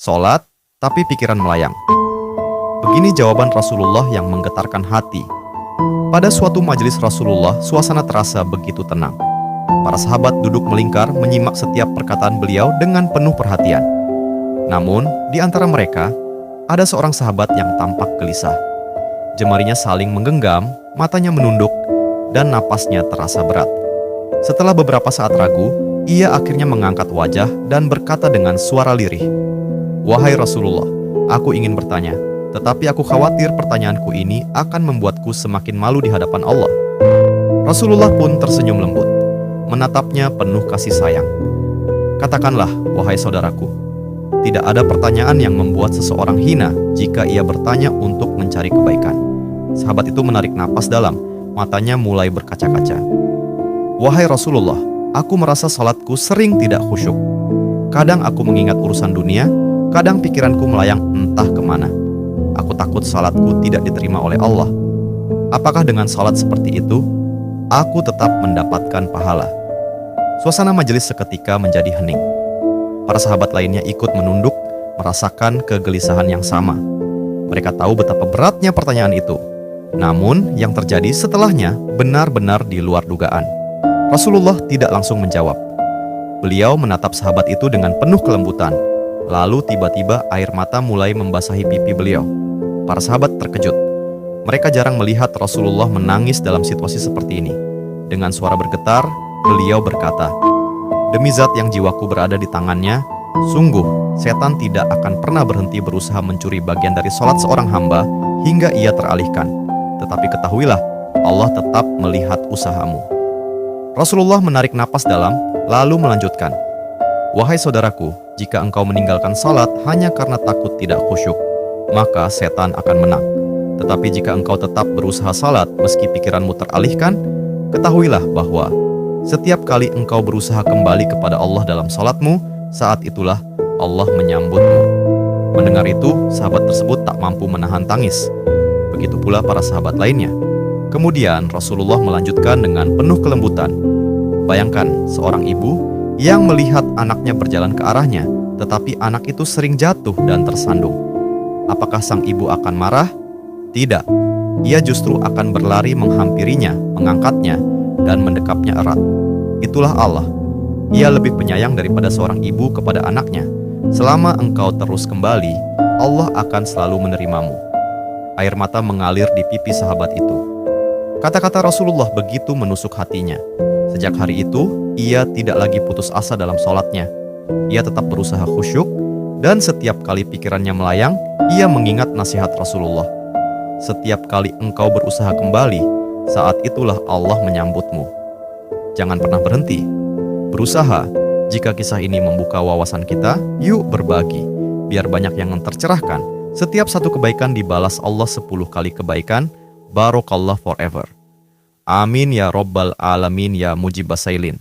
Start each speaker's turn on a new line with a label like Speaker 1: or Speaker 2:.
Speaker 1: sholat, tapi pikiran melayang. Begini jawaban Rasulullah yang menggetarkan hati. Pada suatu majelis Rasulullah, suasana terasa begitu tenang. Para sahabat duduk melingkar menyimak setiap perkataan beliau dengan penuh perhatian. Namun, di antara mereka, ada seorang sahabat yang tampak gelisah. Jemarinya saling menggenggam, matanya menunduk, dan napasnya terasa berat. Setelah beberapa saat ragu, ia akhirnya mengangkat wajah dan berkata dengan suara lirih, "Wahai Rasulullah, aku ingin bertanya, tetapi aku khawatir pertanyaanku ini akan membuatku semakin malu di hadapan Allah." Rasulullah pun tersenyum lembut, menatapnya penuh kasih sayang. "Katakanlah, wahai saudaraku, tidak ada pertanyaan yang membuat seseorang hina jika ia bertanya untuk mencari kebaikan." Sahabat itu menarik napas dalam, matanya mulai berkaca-kaca. "Wahai Rasulullah, aku merasa salatku sering tidak khusyuk. Kadang aku mengingat urusan dunia, kadang pikiranku melayang entah kemana. Aku takut salatku tidak diterima oleh Allah. Apakah dengan salat seperti itu, aku tetap mendapatkan pahala?" Suasana majelis seketika menjadi hening. Para sahabat lainnya ikut menunduk, merasakan kegelisahan yang sama. Mereka tahu betapa beratnya pertanyaan itu. Namun, yang terjadi setelahnya benar-benar di luar dugaan. Rasulullah tidak langsung menjawab. Beliau menatap sahabat itu dengan penuh kelembutan. Lalu tiba-tiba air mata mulai membasahi pipi beliau. Para sahabat terkejut. Mereka jarang melihat Rasulullah menangis dalam situasi seperti ini. Dengan suara bergetar, beliau berkata, "Demi zat yang jiwaku berada di tangannya, sungguh setan tidak akan pernah berhenti berusaha mencuri bagian dari sholat seorang hamba hingga ia teralihkan. Tetapi ketahuilah, Allah tetap melihat usahamu." Rasulullah menarik napas dalam, lalu melanjutkan, "Wahai saudaraku, jika engkau meninggalkan salat hanya karena takut tidak khusyuk, maka setan akan menang. Tetapi jika engkau tetap berusaha salat meski pikiranmu teralihkan, ketahuilah bahwa setiap kali engkau berusaha kembali kepada Allah dalam salatmu, saat itulah Allah menyambutmu." Mendengar itu, sahabat tersebut tak mampu menahan tangis. Begitu pula para sahabat lainnya. Kemudian Rasulullah melanjutkan dengan penuh kelembutan, "Bayangkan seorang ibu yang melihat anaknya berjalan ke arahnya, tetapi anak itu sering jatuh dan tersandung. Apakah sang ibu akan marah? Tidak. Ia justru akan berlari menghampirinya, mengangkatnya, dan mendekapnya erat. Itulah Allah. Ia lebih penyayang daripada seorang ibu kepada anaknya. Selama engkau terus kembali, Allah akan selalu menerimamu." Air mata mengalir di pipi sahabat itu. Kata-kata Rasulullah begitu menusuk hatinya. Sejak hari itu, ia tidak lagi putus asa dalam sholatnya. Ia tetap berusaha khusyuk, dan setiap kali pikirannya melayang, ia mengingat nasihat Rasulullah. "Setiap kali engkau berusaha kembali, saat itulah Allah menyambutmu." Jangan pernah berhenti. Berusaha. Jika kisah ini membuka wawasan kita, yuk berbagi. Biar banyak yang tercerahkan. Setiap satu kebaikan dibalas Allah 10 kali kebaikan. Barokallah forever. Amin ya Rabbal Alamin ya Mujibas Sailin.